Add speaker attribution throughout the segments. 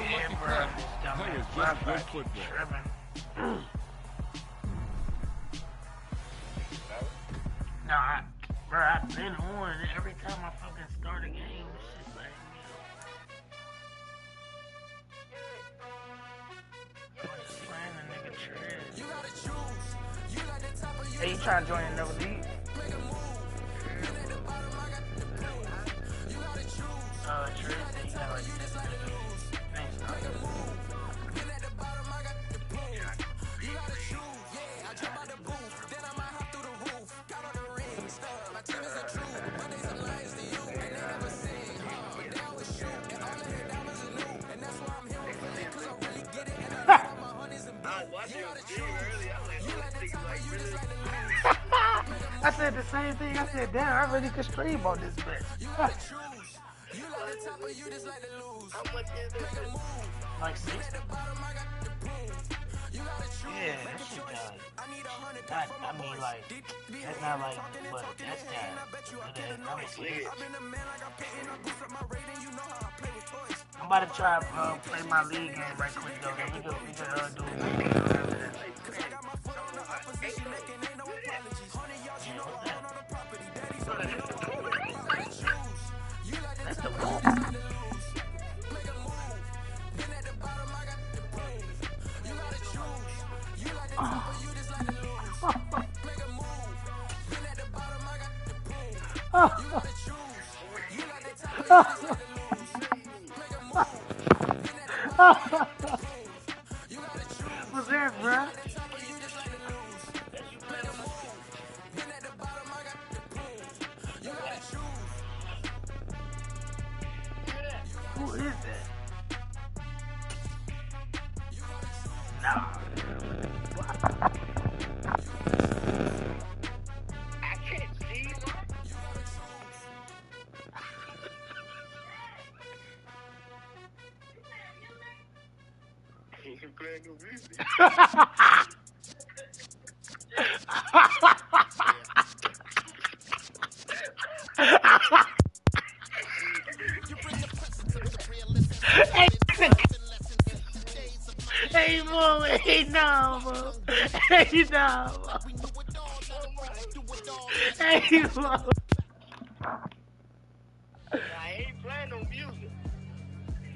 Speaker 1: Yeah, bro.
Speaker 2: Players just good football.
Speaker 1: Nah, bro, I've been on every time I fucking start a game. Shit, like, playing the nigga trash. Hey, you trying to join another league? Trace, you got like thanks, I said the same thing. I said, damn, I really could stream on this bitch.
Speaker 3: How much is it?
Speaker 1: Like 60. Yeah, that shit does. I mean, like, that's not like, but that's that. I'm about to try to play my league game right quick, though. Then we can do a video after that. That's the one. What's that, bruh? Who is that? Nah.
Speaker 3: I can't see you. You playing new music.
Speaker 1: Hey, mom, hey, no, mom. Hey, no, mom. Hey, mom.
Speaker 3: I ain't playing no music.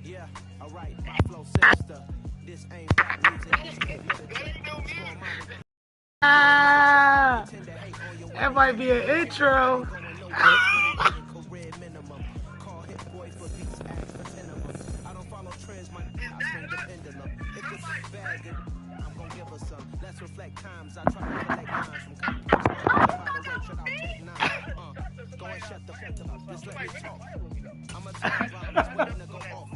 Speaker 4: Yeah, alright, my flow sister. This ain't rap music.
Speaker 1: Ah, that might be an intro.
Speaker 4: Let's reflect times. I try to collect lines from competition. Go and shut the fuck up. Just let me talk. I'm a time bomb waiting to go off.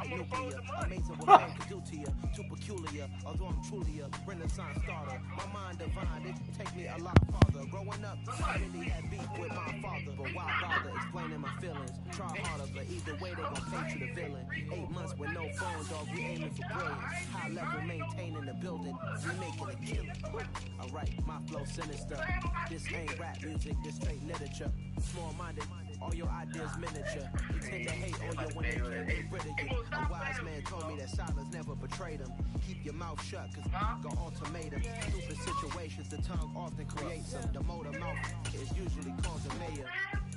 Speaker 4: Nuclear, amazing what man can do to you. Too peculiar, although I'm truly a Renaissance starter. My mind divine, it take me a lot farther. Growing up, I really had beef with my father, but why bother explaining my feelings? Try harder, but either way they gon' paint you the villain. 8 months with no phone, dog, we aiming for brilliance. High level maintaining the building, we making a killing. Alright, my flow sinister. This ain't rap music, this straight literature. Small-minded, all your ideas miniature. You tend to hate on you when they can't get rid of you. A wise man told me that silence never betrayed him. Keep your mouth shut, cause go ultimatum. Stupid situations, the tongue often creates them. The motor mouth is usually called the mayor.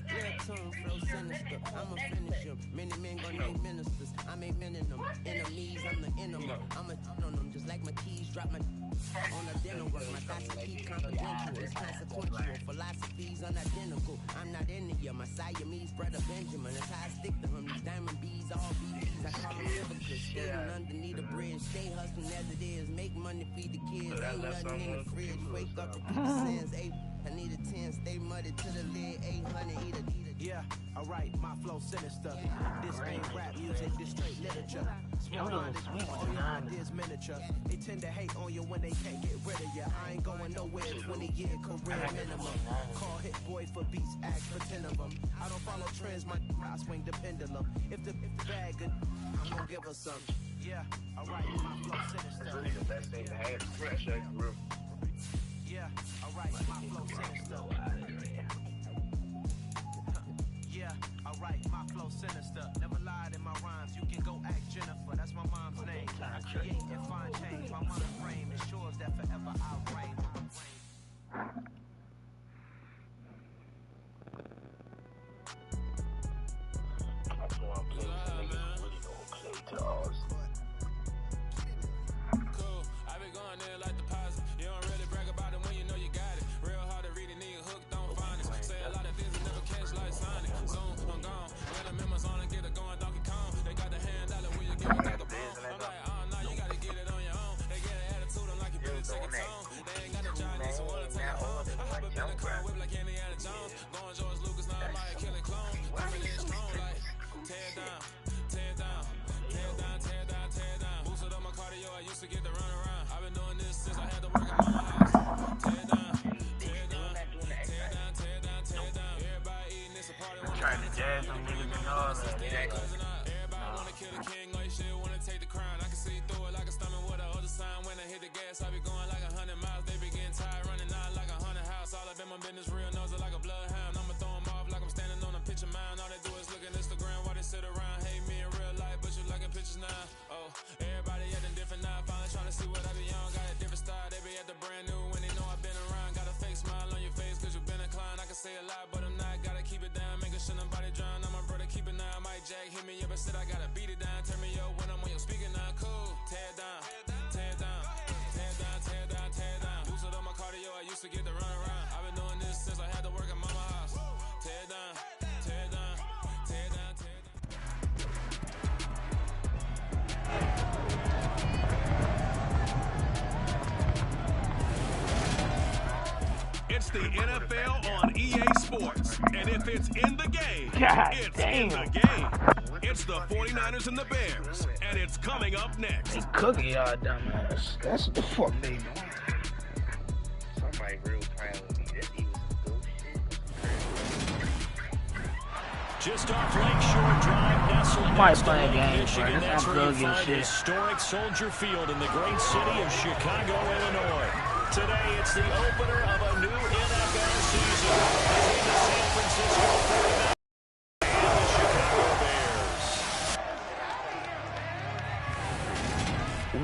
Speaker 4: Red tongue, flow sinister, I'm a finisher. Many men gon' need ministers, I make men in them. Enemies, I'm the enemy. I'm a on them, just like my keys drop my on a dinner work. My thoughts are keep confidential, it's consequential. Philosophies unidentical, I'm not into you. My Siamese brother Benjamin, that's how I stick to him. These diamond bees, all BBs, I call them hypocrites. Skating underneath a bridge, stay hustling as it is. Make money, feed the kids, ain't nothing in the fridge. Wake up to keep the sins, I need a 10, stay muddy to the lid, 800, eat a. Yeah, alright, my flow sinister. This ain't rap music, this straight literature. Small-minded, all your ideas miniature. They tend to hate on you when they can't get rid of you. I ain't going nowhere, 20-year career minimum. Call hit boy for beats, ask for 10 of them. I don't follow trends, I swing the pendulum. If the bag good, I'm gonna give her some. Yeah, alright, my flow sinister.
Speaker 3: It's really the best thing to have. Fresh egg room.
Speaker 4: Yeah, alright, my flow sinister. Yeah, alright, my flow sinister. Never lied in my rhymes. You can go ask Jennifer. That's my
Speaker 1: Jazz them niggas in all that.
Speaker 5: Business real knows it like a bloodhound. I'ma throw 'em off like I'm standing on a picture mound. All they do is look at Instagram while they sit around. Hate me in real life, but you liking pictures now. Oh, everybody acting different now. Finally trying to see what I be on. Got a different style, they be at the brand new when they know I've been around. Got a fake smile on your face cause you been inclined. I can say a lot, but I'm not. Gotta keep it down, making sure nobody drown. I'm my brother, keep it now. Mike Jack hit me up and said I gotta beat it down. Turn me up when I'm on your speaker now. Cool, tear down, tear down, tear down, tear down, tear down. Boosted on my cardio, I used to get to run around. I've been doing this since I had to work at mama house. Tear down, tear down, tear down, tear down.
Speaker 2: It's the NFL on EA Sports. And if it's in the game, it's in the game. It's the 49ers and the Bears. And it's coming up next.
Speaker 1: They cooking y'all dumbass. That's what the fuck they doing.
Speaker 3: Somebody real proud of me. This even some shit.
Speaker 5: Just off Lakeshore Drive, nestled next to Lake Michigan. That's where you find historic Soldier Field in the great city of Chicago, Illinois. Today, it's the opener of a new NFL season between the San Francisco 49ers and the Chicago Bears.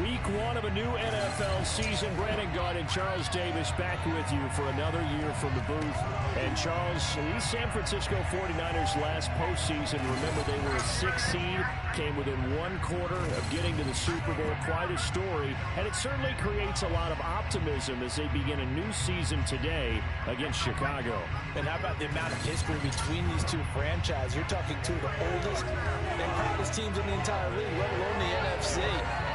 Speaker 5: Week 1 of a new NFL season. Brandon Gard and Charles Davis back with you for another year from the booth. And Charles, these San Francisco 49ers last postseason, remember they were a 6th seed, came within 1 quarter of getting to the Super Bowl. Quite a story, and it certainly creates a lot of optimism as they begin a new season today against Chicago.
Speaker 6: And how about the amount of history between these two franchises? You're talking two of the oldest and proudest teams in the entire league, let alone the NFC.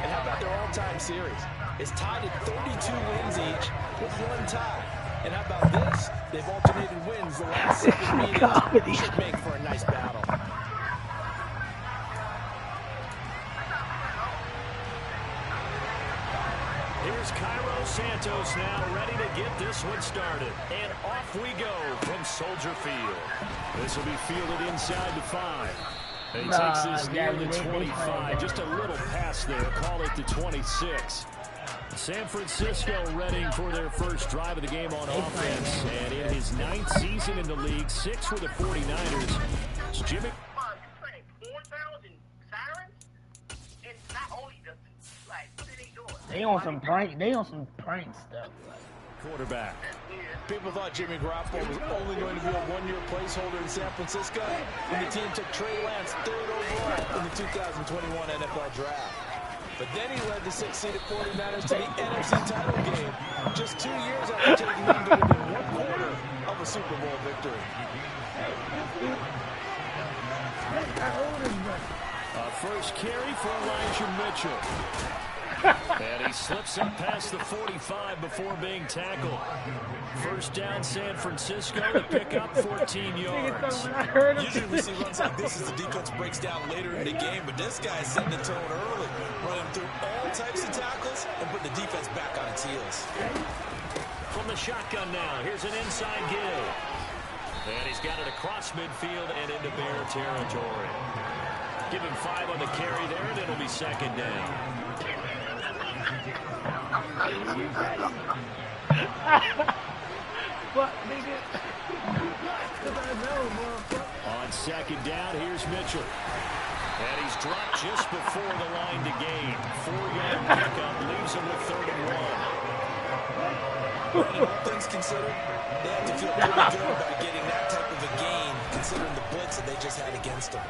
Speaker 6: And how about their all-time series? It's tied at 32 wins each with 1 tie. And how about this? They've alternated wins the last 7 meetings. Should make for a nice battle.
Speaker 5: Here's Cairo Santos now ready to get this one started. And off we go from Soldier Field. This will be fielded inside the 5. And he takes this near the 25. Just a little pass there. Call it the 26. San Francisco ready for their first drive of the game on offense. And in his 9th season in the league, 6 with the 49ers. It's Jimmy.
Speaker 3: 4,000 sirens? And not only the, like, what are they doing?
Speaker 1: They on some prank stuff.
Speaker 5: Quarterback.
Speaker 6: People thought Jimmy Garoppolo was only going to be a 1-year placeholder in San Francisco when the team took Trey Lance 3rd overall in the 2021 NFL Draft. But then he led the 6th-seeded 49ers to the NFC title game just 2 years after taking them to within 1 quarter of a Super Bowl victory.
Speaker 5: First carry for Elijah Mitchell. And he slips up past the 45 before being tackled. First down, San Francisco to pick up 14 yards.
Speaker 6: Usually we see runs like this as the defense breaks down later in the game, but this guy is setting the tone early, running through all types of tackles and putting the defense back on its heels.
Speaker 5: From the shotgun now, here's an inside give. And he's got it across midfield and into Bear territory. Give him 5 on the carry there, and it'll be 2nd down.
Speaker 1: Fuck, nigga.
Speaker 5: On 2nd down, here's Mitchell. And he's dropped just before the line to gain. 4-yard pickup leaves him with 3rd and 1.
Speaker 6: All things considered, they have to feel pretty good about getting that type of a gain, considering the blitz that they just had against them.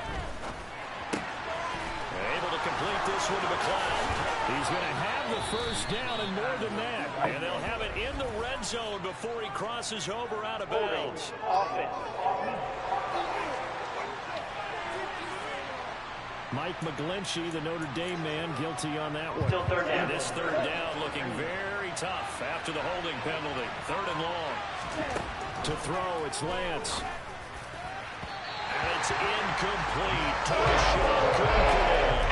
Speaker 5: Able to complete this one to McLeod. He's going to have the first down and more than that. And they'll have it in the red zone before he crosses over out of bounds. Mike McGlinchey, the Notre Dame man, guilty on that one.
Speaker 1: Still 3rd down.
Speaker 5: And this 3rd down looking very tough after the holding penalty. 3rd and long. To throw, it's Lance. And it's incomplete. Touchdown complete.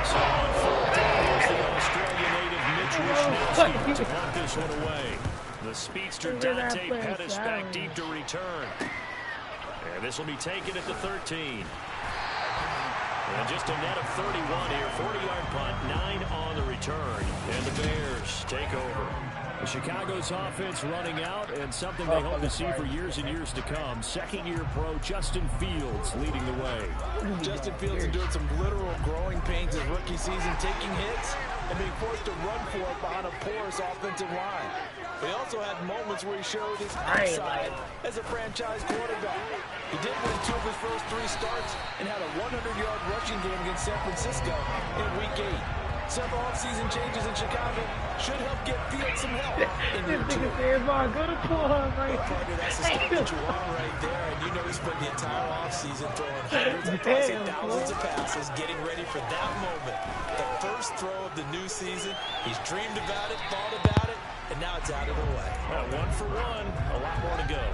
Speaker 5: So on 4th down, here's the Australian native Mitch Wisniewski to punt this one away. The speedster Dante Pettis back deep to return.
Speaker 7: And this will be taken at the 13. And just a net of 31 here. 40-yard punt, 9 on the return. And the Bears take over. Chicago's offense running out, and something they hope to see for years and years to come. Second-year pro Justin Fields leading the way.
Speaker 6: Justin Fields is doing some literal growing pains his rookie season, taking hits and being forced to run for it behind a porous offensive line. But he also had moments where he showed his upside as a franchise quarterback. He did win 2 of his first 3 starts and had a 100-yard rushing game against San Francisco in Week 8. Several offseason changes in Chicago should help get Fields some help in year 2. That's the stuff that you want right there, and you know he spent the entire offseason throwing hundreds of thousands of passes, getting ready for that moment. The first throw of the new season. He's dreamed about it, thought about it, and now it's out of the way.
Speaker 7: Well, 1 for 1, a lot more to go.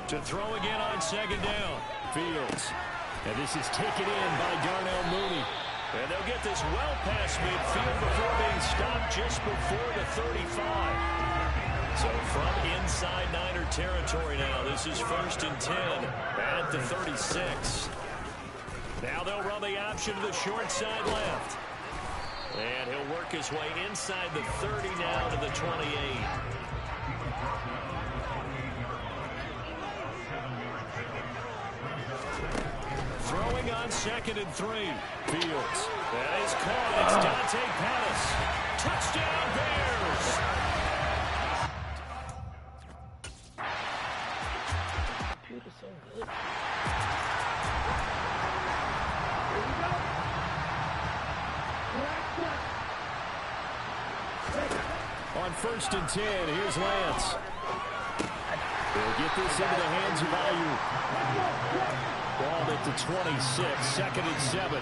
Speaker 7: To throw again on second down. Fields. And this is taken in by Darnell Mooney. And they'll get this well past midfield before being stopped just before the 35. So from inside Niner territory now, this is 1st and 10 at the 36. Now they'll run the option to the short side left. And he'll work his way inside the 30 now to the 28. Throwing on 2nd and 3. Fields. That is caught. It's Dante Pettis. Touchdown Bears.
Speaker 1: Computer's so good.
Speaker 7: On 1st and 10, here's Lance. They'll get this into the hands of Ayuk. Ball at the 26, 2nd and 7.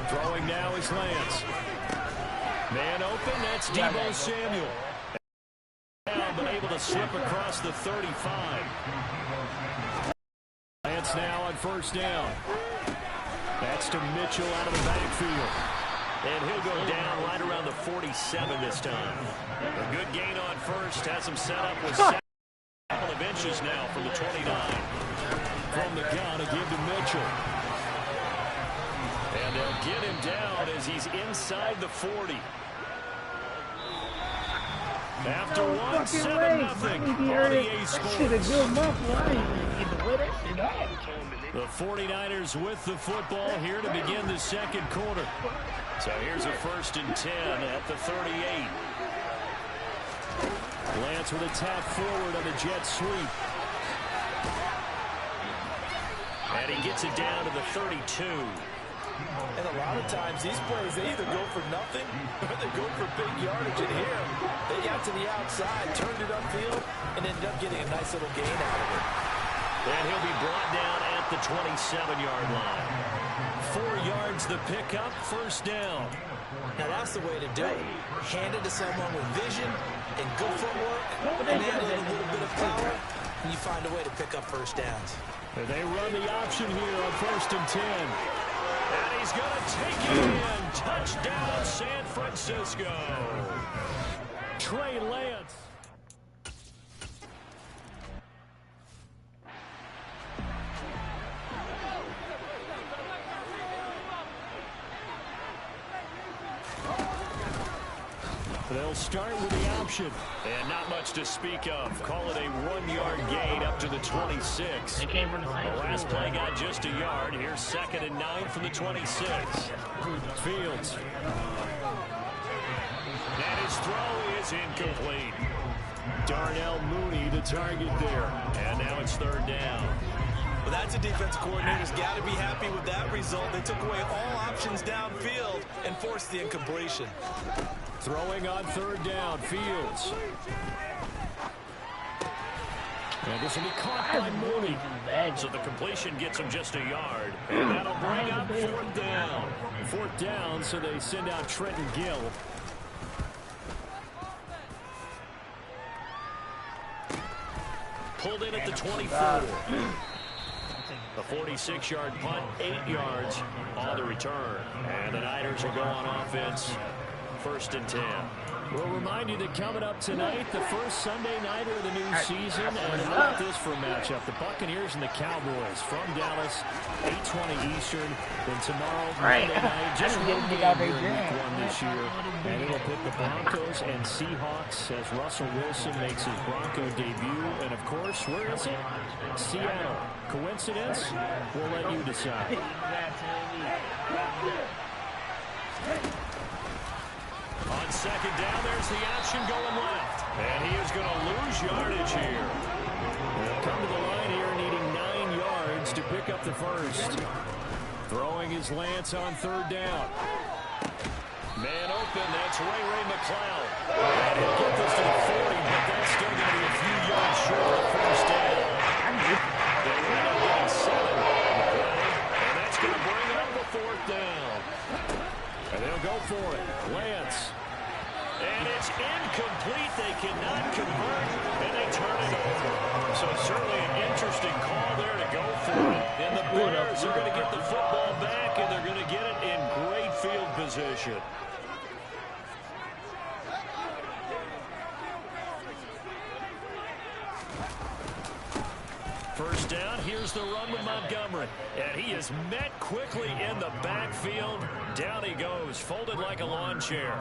Speaker 7: Throwing now is Lance. Man open, that's Deebo Samuel. Down, but able to slip across the 35. Lance now on 1st down. That's to Mitchell out of the backfield. And he'll go down right around the 47 this time. A good gain on 1st, has him set up with 7 of inches now from the 29. From the gun, a give to Mitchell. And they'll get him down as he's inside the 40. After 1-7-0, RDA scores. The 49ers with the football here to begin the second quarter. So here's a 1st and 10 at the 38. Lance with a tap forward on the jet sweep. And he gets it down to the 32.
Speaker 6: And a lot of times these plays, they either go for nothing or they go for big yardage. And here, they got to the outside, turned it upfield, and ended up getting a nice little gain out of it.
Speaker 7: And he'll be brought down at the 27-yard line. 4 yards the pickup, 1st down.
Speaker 6: Now that's the way to do it. Hand it to someone with vision and good footwork, and add a little bit of power, and you find a way to pick up 1st downs.
Speaker 7: And they run the option here on 1st and 10. And he's going to take it in. Touchdown, San Francisco. Trey Lance. They'll start with the option. And not much to speak of. Call it a 1-yard gain up to the 26.
Speaker 1: It came from the
Speaker 7: last play got just a yard. Here's 2nd and 9 from the 26. Fields. And his throw is incomplete. Darnell Mooney, the target there. And now it's 3rd down.
Speaker 6: Well, that's a defensive coordinator's got to be happy with that result. They took away all options downfield and forced the incompletion.
Speaker 7: Throwing on 3rd down, Fields. And this will be caught by Mooney. So the completion gets him just a yard. And that'll bring up 4th down. 4th down, so they send out Trenton Gill. Pulled in at the 24. A 46-yard punt, 8 yards on the return. And the Niners will go on offense, 1st and 10. We'll remind you that coming up tonight, the first Sunday nighter of the new season. And how about this for a matchup? The Buccaneers and the Cowboys from Dallas, 8:20 Eastern. Then tomorrow, Monday night, just one game here in week 1 this year. And it'll pit the Broncos and Seahawks as Russell Wilson makes his Bronco debut. And, of course, where is it? Seattle. Coincidence? We'll let you decide. On 2nd down, there's the option going left. And he is going to lose yardage here. They'll come to the line here needing 9 yards to pick up the first. Throwing his Lance on 3rd down. Man open, that's Ray McLeod. And he'll get this to the 40, but that's still going to be a few yards short of the first down. They wind up getting 7 on the play, and that's going to bring up the 4th down. And they'll go for it. Lance. And it's incomplete. They cannot convert, and they turn it over. So certainly an interesting call there to go for it. And the Bears are going to get the football back, and they're going to get it in great field position. First down, here's the run with Montgomery. And he is met quickly in the backfield. Down he goes, folded like a lawn chair.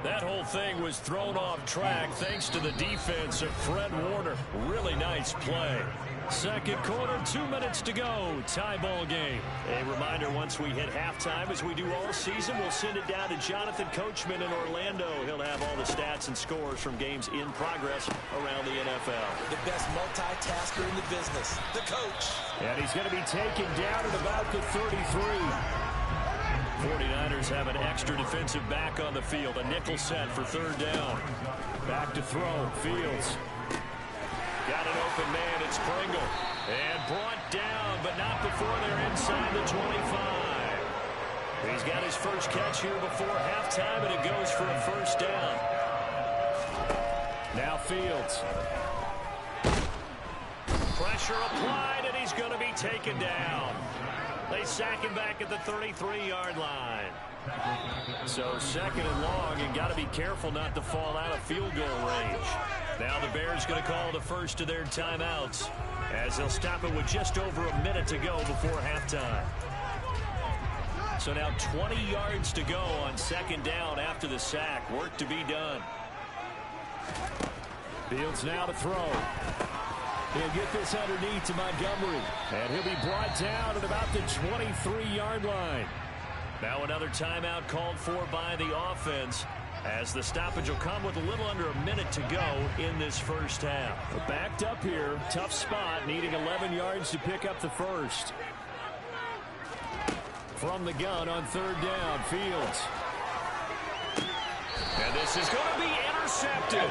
Speaker 7: That whole thing was thrown off track thanks to the defense of Fred Warner. Really nice play. 2nd quarter, 2 minutes to go. Tie ball game. A reminder, once we hit halftime, as we do all season, we'll send it down to Jonathan Coachman in Orlando. He'll have all the stats and scores from games in progress around the NFL.
Speaker 6: The best multitasker in the business, the coach.
Speaker 7: And he's going to be taken down at about the 33. 49ers have an extra defensive back on the field. A nickel set for 3rd down. Back to throw. Fields. Got an open man. It's Pringle. And brought down, but not before they're inside the 25. He's got his first catch here before halftime, and it goes for a 1st down. Now Fields. Pressure applied, and he's going to be taken down. They sack him back at the 33-yard line. So 2nd and long, and got to be careful not to fall out of field goal range. Now the Bears going to call the first of their timeouts as they'll stop it with just over a minute to go before halftime. So now 20 yards to go on 2nd down after the sack. Work to be done. Fields now to throw. He'll get this underneath to Montgomery. And he'll be brought down at about the 23-yard line. Now another timeout called for by the offense, as the stoppage will come with a little under a minute to go in this first half. We're backed up here. Tough spot, needing 11 yards to pick up the first. From the gun on 3rd down, Fields. And this is going to be intercepted.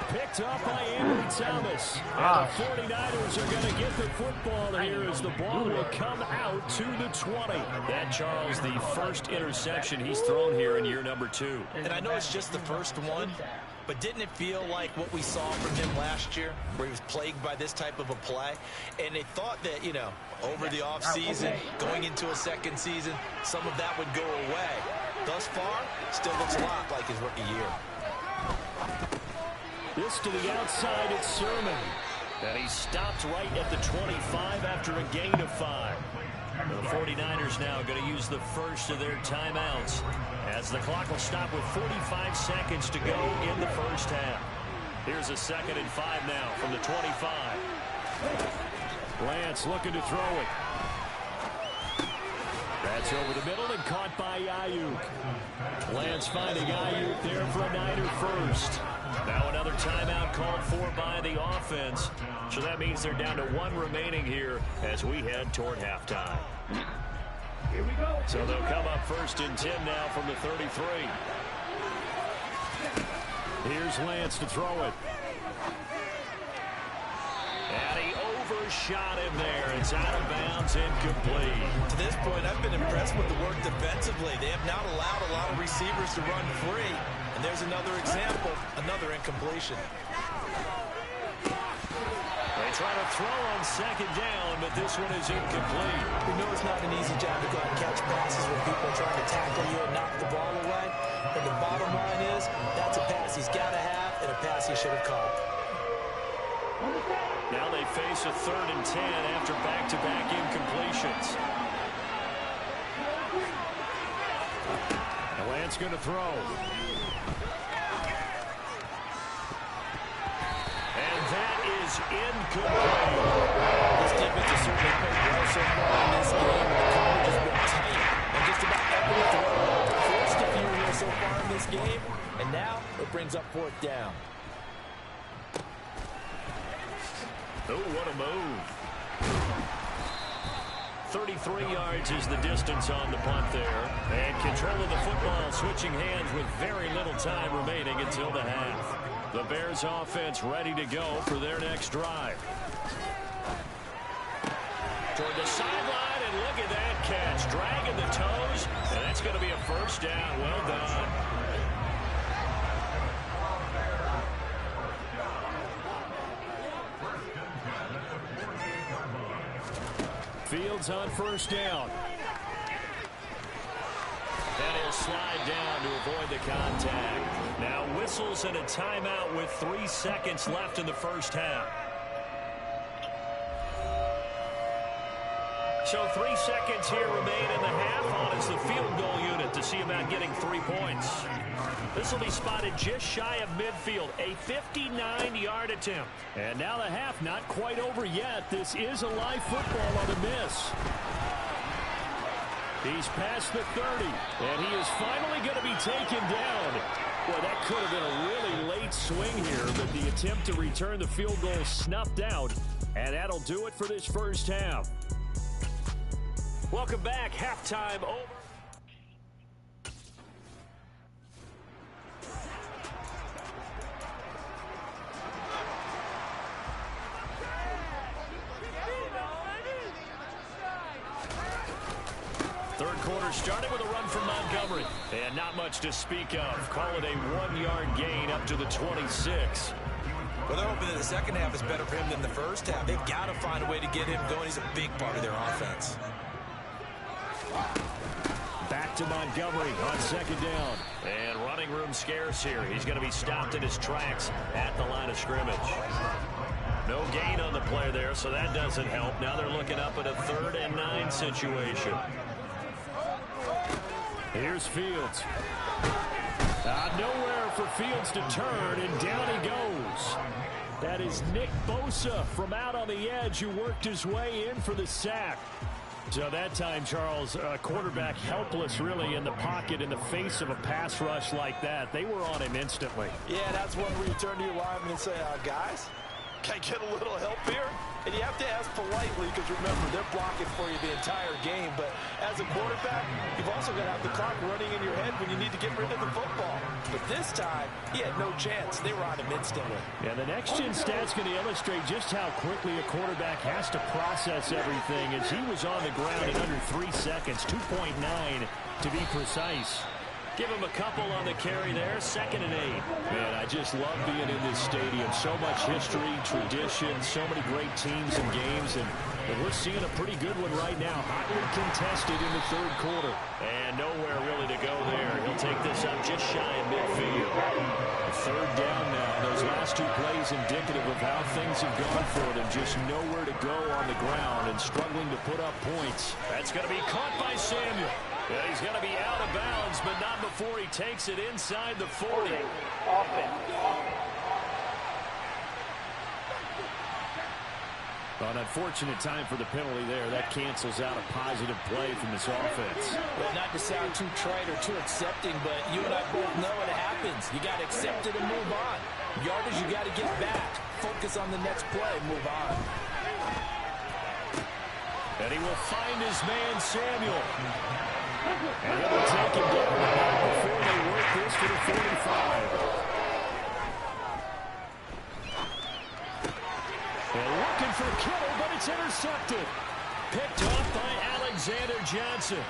Speaker 7: Picked up by Andrew Thomas. And the 49ers are going to get the football here as the ball will come out to the 20. That, Charles, the first interception he's thrown here in year number 2.
Speaker 6: And I know it's just the first one, but didn't it feel like what we saw from him last year, where he was plagued by this type of a play? And they thought that, you know, over the offseason, going into a 2nd season, some of that would go away. Thus far, still looks a lot like his rookie year.
Speaker 7: This to the outside, it's Sermon. And he stopped right at the 25 after a gain of 5. The 49ers now going to use the first of their timeouts, as the clock will stop with 45 seconds to go in the first half. Here's a 2nd and 5 now from the 25. Lance looking to throw it. That's over the middle and caught by Ayuk. Lance finding Ayuk there for a Niner first. Now another timeout called for by the offense. So that means they're down to 1 remaining here as we head toward halftime.
Speaker 1: Here we go.
Speaker 7: So they'll come up 1st and 10 now from the 33. Here's Lance to throw it. And he overshot him there. It's out of bounds, incomplete.
Speaker 6: To this point, I've been impressed with the work defensively. They have not allowed a lot of receivers to run free. And there's another example, another incompletion.
Speaker 7: It's trying to throw on second down, but this one is incomplete.
Speaker 6: We know it's not an easy job to go out and catch passes when people are trying to tackle you and knock the ball away. But the bottom line is, that's a pass he's got to have and a pass he should have caught.
Speaker 7: Now they face a 3rd and 10 after back-to-back incompletions. And Lance going to throw. And that is incomplete.
Speaker 6: This defense has certainly played well so far in this game. The coverage has been tight. And just about every throw forced a few here so far in this game. And now it brings up 4th down.
Speaker 7: Oh, what a move. 33 yards is the distance on the punt there. And control of the football switching hands with very little time remaining until the half. The Bears offense ready to go for their next drive. Toward the sideline, and look at that catch. Dragging the toes, and that's going to be a 1st down. Well done. Fields on 1st down. And he'll slide down to avoid the contact. Now whistles and a timeout with 3 seconds left in the 1st half. So 3 seconds here remain in the half. On is the field goal unit to see about getting 3 points. This will be spotted just shy of midfield. A 59-yard attempt. And now the half not quite over yet. This is a live football on the miss. He's past the 30, and he is finally going to be taken down. Well, that could have been a really late swing here, but the attempt to return the field goal snuffed out, and that'll do it for this 1st half. Welcome back. Halftime over. Third quarter started with a run from Montgomery. And not much to speak of. Call it a 1-yard gain up to the 26.
Speaker 6: Well, they're hoping that the second half is better for him than the first half. They've got to find a way to get him going. He's a big part of their offense.
Speaker 7: Back to Montgomery on second down. And running room scarce here. He's going to be stopped in his tracks at the line of scrimmage. No gain on the play there, so that doesn't help. Now they're looking up at a 3rd and 9 situation. Here's Fields. Nowhere for Fields to turn, and down he goes. That is Nick Bosa from out on the edge who worked his way in for the sack. So that time, Charles, quarterback helpless really in the pocket in the face of a pass rush like that. They were on him instantly.
Speaker 6: Yeah, that's one where you turn to your lineman and say, guys, can I get a little help here? And you have to ask politely because, remember, they're blocking for you the entire game. But as a quarterback, you've also got to have the clock running in your head when you need to get rid of the football. But this time, he had no chance. They were on him instantly.
Speaker 7: Yeah, the next-gen stat's going to illustrate just how quickly a quarterback has to process everything as he was on the ground in under 3 seconds, 2.9 to be precise. Give him a couple on the carry there, 2nd and 8. Man, I just love being in this stadium. So much history, tradition, so many great teams and games, and we're seeing a pretty good one right now. Hotly contested in the 3rd quarter. And nowhere really to go there. He'll take this up just shy of midfield. 3rd down now. Those last 2 plays indicative of how things have gone for them. Just nowhere to go on the ground and struggling to put up points. That's going to be caught by Samuel. Yeah, he's going to be out of bounds, but not before he takes it inside the 40. An unfortunate time for the penalty there. That cancels out a positive play from this offense.
Speaker 6: Well, not to sound too trite or too accepting, but you and I both know it happens. You got to accept it and move on. Yardage, you got to get back. Focus on the next play. Move on.
Speaker 7: And he will find his man, Samuel. And it will take him down before they work this to the 45. And looking for Kittle, but it's intercepted. Picked off by Alexander Johnson.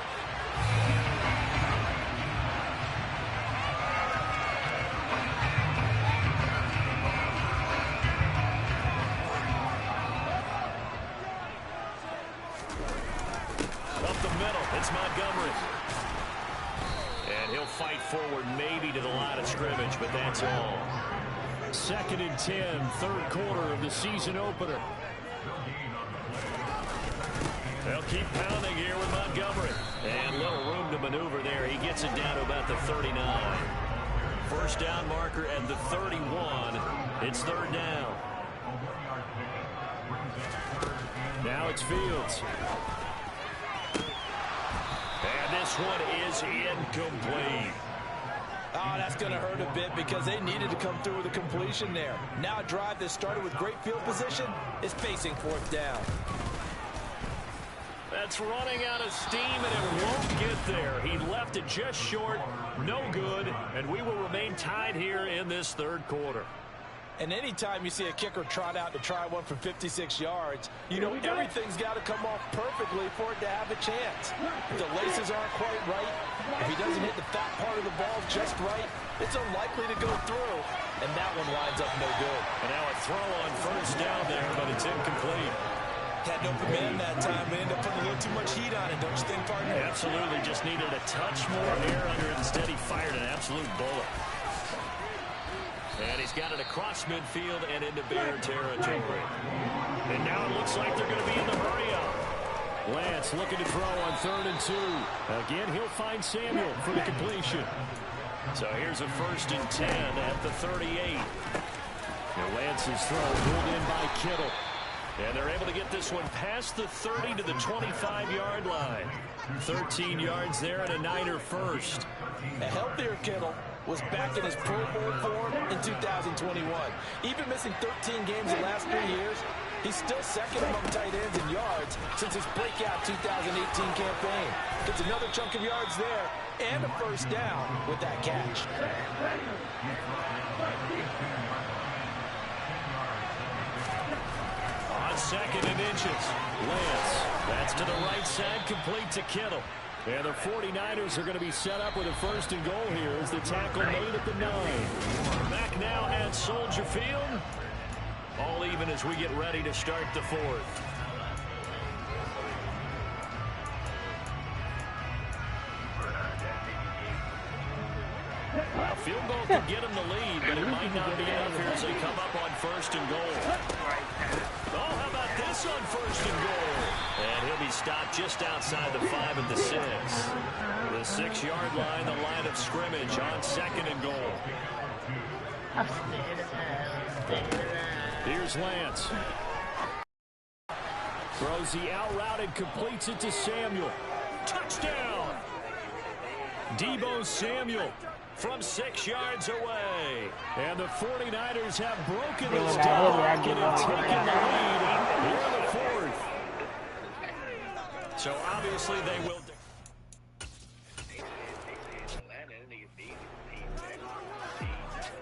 Speaker 7: He'll fight forward maybe to the line of scrimmage, but that's all. 2nd and 10, third quarter of the season opener. They'll keep pounding here with Montgomery. And little room to maneuver there. He gets it down to about the 39. First down marker at the 31. It's 3rd down. Now it's Fields. And this one is incomplete.
Speaker 6: Oh, that's going to hurt a bit because they needed to come through with a completion there. Now a drive that started with great field position is facing 4th down.
Speaker 7: That's running out of steam, and it won't get there. He left it just short, no good, and we will remain tied here in this 3rd quarter.
Speaker 6: And anytime you see a kicker trot out to try one from 56 yards, you know everything's got to come off perfectly for it to have a chance. If the laces aren't quite right, if he doesn't hit the fat part of the ball just right, it's unlikely to go through, and that one winds up no good.
Speaker 7: And now a throw on 1st down there, but it's incomplete.
Speaker 6: Had no command that time, but ended up putting a little too much heat on it, don't you think, partner?
Speaker 7: Absolutely, just needed a touch more air under it. Instead, he fired an absolute bullet. And he's got it across midfield and into Bear territory. And now it looks like they're going to be in the hurry-up. Lance looking to throw on 3rd and 2. Again, he'll find Samuel for the completion. So here's a 1st and 10 at the 38. Now Lance's throw pulled in by Kittle. And they're able to get this one past the 30 to the 25-yard line. 13 yards there and a Niner first.
Speaker 6: A healthier Kittle was back in his Pro Bowl form in 2021. Even missing 13 games the last 3 years, he's still 2nd among tight ends in yards since his breakout 2018 campaign. Gets another chunk of yards there and a 1st down with that catch.
Speaker 7: On 2nd and inches, Lance. That's to the right side, complete to Kittle. And the 49ers are going to be set up with a 1st and goal here as the tackle made at the 9. Back now at Soldier Field. All even as we get ready to start the 4th. Well, field goal could get him the lead, but it might not be enough here as they come up on 1st and goal. Oh, how about this on 1st and goal? And he'll be stopped just outside the 5 at the 6. The 6-yard line, the line of scrimmage on 2nd and goal. Here's Lance. Throws the out route and completes it to Samuel. Touchdown! Deebo Samuel from 6 yards away. And the 49ers have broken this deadlock and have taken the lead here in the 4th. So obviously they will.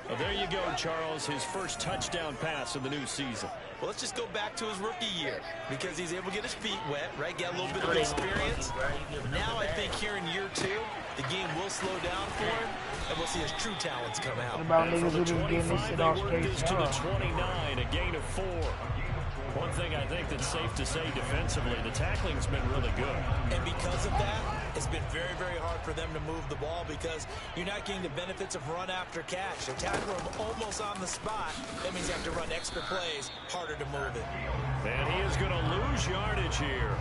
Speaker 7: Well, there you go, Charles. His first touchdown pass of the new season.
Speaker 6: Well, let's just go back to his rookie year because he's able to get his feet wet, right? Get a little bit of experience. Now I think here in year 2, the game will slow down for him, and we'll see his true talents come out.
Speaker 1: And from the 25, they worked this to the
Speaker 7: 29, a gain of 4. One thing I think that's safe to say defensively, the tackling's been really good.
Speaker 6: And because of that, it's been very, very hard for them to move the ball because you're not getting the benefits of run after catch. They're tackling him almost on the spot. That means you have to run extra plays, harder to move it.
Speaker 7: And he is going to lose yardage here.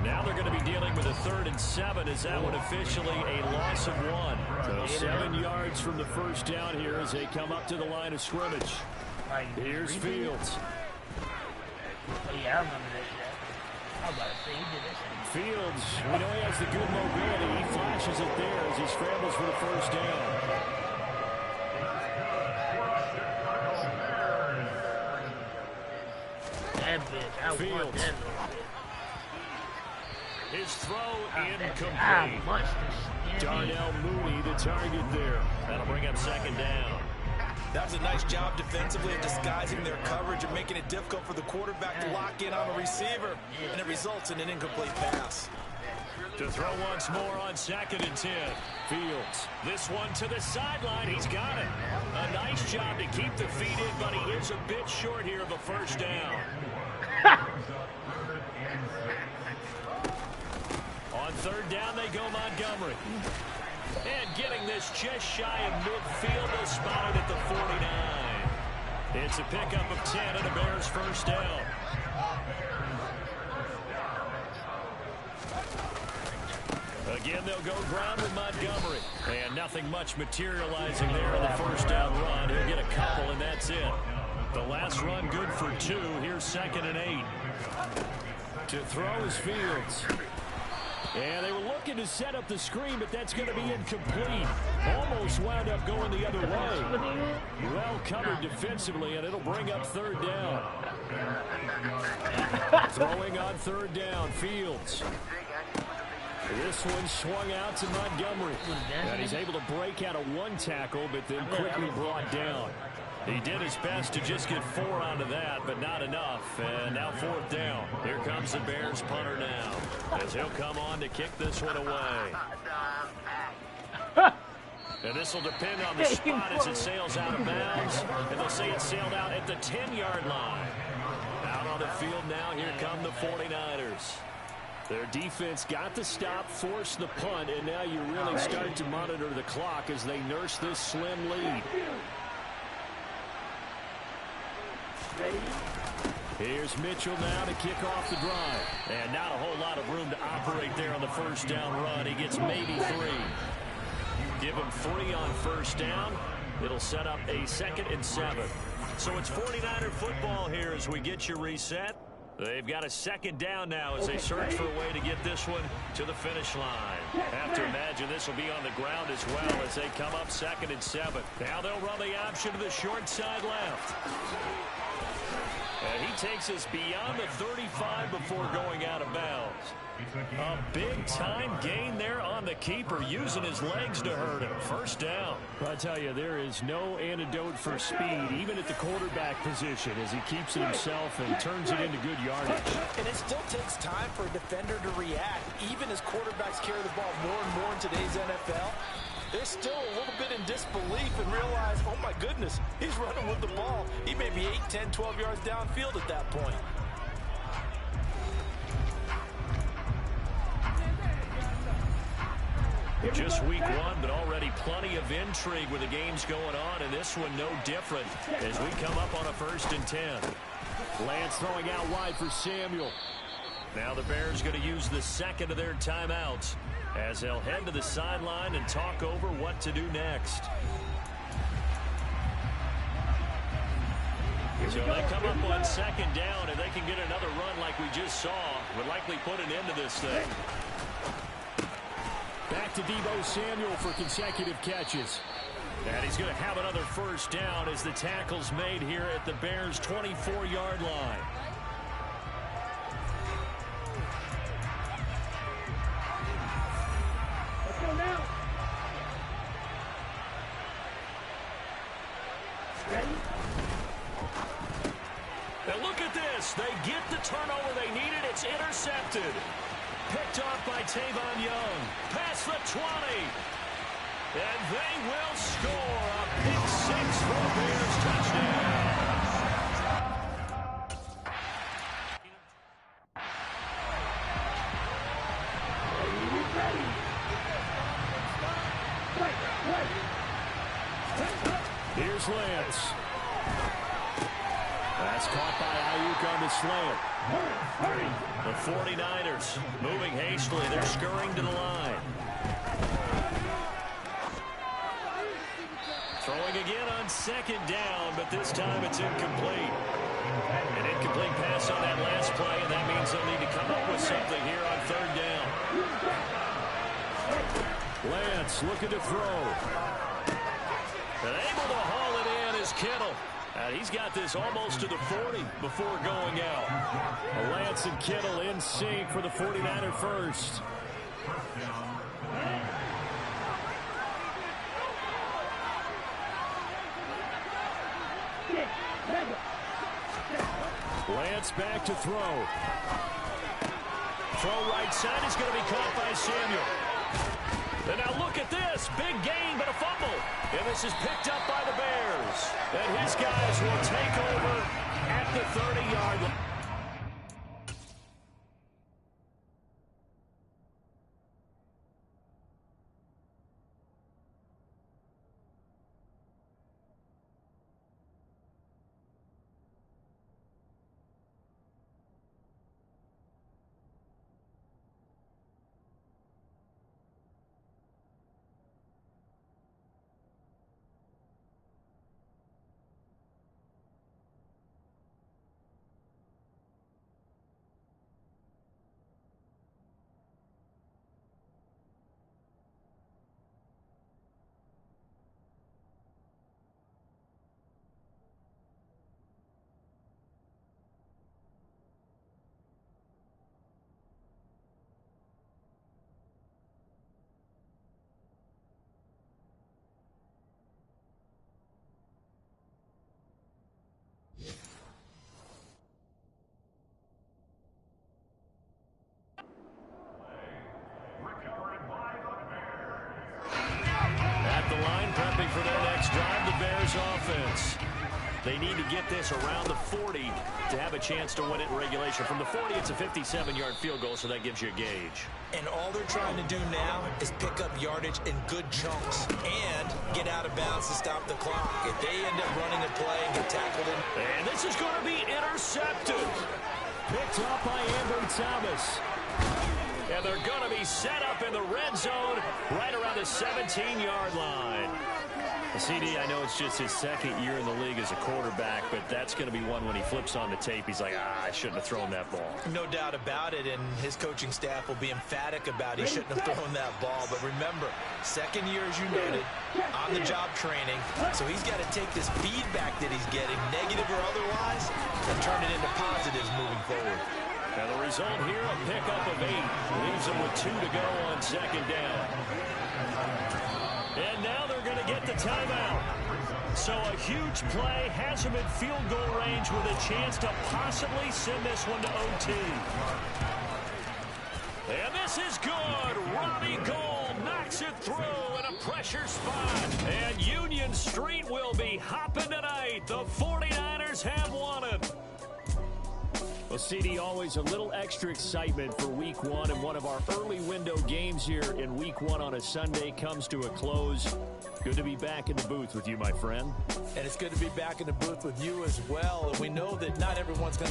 Speaker 7: Now they're going to be dealing with a 3rd and 7. Is that one officially a loss of 1? So 7 yards from the 1st down here as they come up to the line of scrimmage. Here's Fields.
Speaker 1: Yeah, I remember that shit. I was about to say, he did this shit.
Speaker 7: Fields, we know he has the good mobility. He flashes it there as he scrambles for the 1st down.
Speaker 1: That bitch, I want that little bitch.
Speaker 7: His throw incomplete. Darnell Mooney, the target there. That'll bring up 2nd down.
Speaker 6: That was a nice job defensively of disguising their coverage and making it difficult for the quarterback to lock in on a receiver, and it results in an incomplete pass.
Speaker 7: To throw once more on 2nd and 10. Fields. This one to the sideline. He's got it. A nice job to keep the feet in, but he is a bit short here of a 1st down. On 3rd down, they go Montgomery. And getting this just shy of midfield, they'll spot it at the 49. It's a pickup of 10 and a Bears first down. Again, they'll go ground with Montgomery. And nothing much materializing there in the first down run. He'll get a couple, and that's it. The last run good for 2. Here's 2nd and 8. To throw is Fields. And they were looking to set up the screen, but that's going to be incomplete. Almost wound up going the other way. Well covered defensively, and it'll bring up 3rd down. Throwing on 3rd down, Fields. This one swung out to Montgomery. And he's able to break out of 1 tackle, but then quickly brought down. He did his best to just get 4 out of that, but not enough. And now 4th down. Here comes the Bears punter now, as he'll come on to kick this one away. And this will depend on the spot as it sails out of bounds. And they'll say it sailed out at the 10-yard line. Out on the field now, here come the 49ers. Their defense got the stop, forced the punt, and now you really start to monitor the clock as they nurse this slim lead. Here's Mitchell now to kick off the drive. And not a whole lot of room to operate there on the first down run. He gets maybe 3. Give him 3 on first down. It'll set up a 2nd and 7. So it's 49er football here as we get you reset. They've got a 2nd down now as they search for a way to get this one to the finish line. Have to imagine this will be on the ground as well as they come up 2nd and 7. Now they'll run the option to the short side left. And he takes us beyond the 35 before going out of bounds. A big-time gain there on the keeper, using his legs to hurt him. First down.
Speaker 6: I tell you, there is no antidote for speed, even at the quarterback position, as he keeps it himself and turns it into good yardage.
Speaker 8: And it still takes time for a defender to react, even as quarterbacks carry the ball more and more in today's NFL. They're still a little bit in disbelief and realize, oh my goodness, he's running with the ball. He may be 8, 10, 12 yards downfield at that point.
Speaker 7: Just week 1, but already plenty of intrigue with the games going on, and this one no different as we come up on a 1st and 10.
Speaker 6: Lance throwing out wide for Samuel.
Speaker 7: Now the Bears going to use the 2nd of their timeouts as they'll head to the sideline and talk over what to do next. So they come up on 2nd down, and they can get another run like we just saw. Would likely put an end to this thing.
Speaker 6: Back to Deebo Samuel for consecutive catches.
Speaker 7: And he's going to have another first down as the tackle's made here at the Bears' 24-yard line.
Speaker 3: Let's go now. Ready?
Speaker 7: And look at this. They get the turnover they needed. It's intercepted. Picked off by Tavon Young. Past the 20. And they will score a pick 6 for a Bears touchdown.
Speaker 6: Here's Lance. That's caught by Ayuk on the slant.
Speaker 7: The 49ers moving hastily. They're scurrying to the line. Throwing again on 2nd down, but this time it's incomplete. An incomplete pass on that last play, and that means they'll need to come up with something here on 3rd down.
Speaker 6: Lance looking to throw.
Speaker 7: And able to haul it in is Kittle. And he's got this almost to the 40 before going out.
Speaker 6: Lance and Kittle in sync for the 49er first. Lance back to throw.
Speaker 7: Throw right side is going to be caught by Samuel. And now look at this. Big gain, but a fumble. And this is picked up by the Bears. And his guys will take over at the 30-yard line. ready for their next drive, the Bears offense. They need to get this around the 40 to have a chance to win it in regulation. From the 40, it's a 57-yard field goal, so that gives you a gauge.
Speaker 8: And all they're trying to do now is pick up yardage in good chunks and get out of bounds to stop the clock. If they end up running a play and get tackled in.
Speaker 7: And this is going to be intercepted. Picked up by Ambry Thomas. And they're going to be set up in the red zone right around the 17-yard line. CD, I know it's just his second year in the league as a quarterback, but that's going to be one when he flips on the tape. He's like, I shouldn't have thrown that ball.
Speaker 8: No doubt about it, and his coaching staff will be emphatic about he shouldn't have thrown that ball. But remember, second year, as you noted, on-the-job training, so he's got to take this feedback that he's getting, negative or otherwise, and turn it into positives moving forward.
Speaker 7: Now the result here, a pickup of 8. Leaves him with 2 to go on second down. And now they're going to get the timeout. So a huge play has him in field goal range with a chance to possibly send this one to OT. And this is good. Robbie Gould knocks it through in a pressure spot. And Union Street will be hopping tonight. The 49ers have won it. Well, CD, always a little extra excitement for Week 1, and one of our early window games here in Week 1 on a Sunday comes to a close. Good to be back in the booth with you, my friend.
Speaker 8: And it's good to be back in the booth with you as well. And we know that not everyone's going to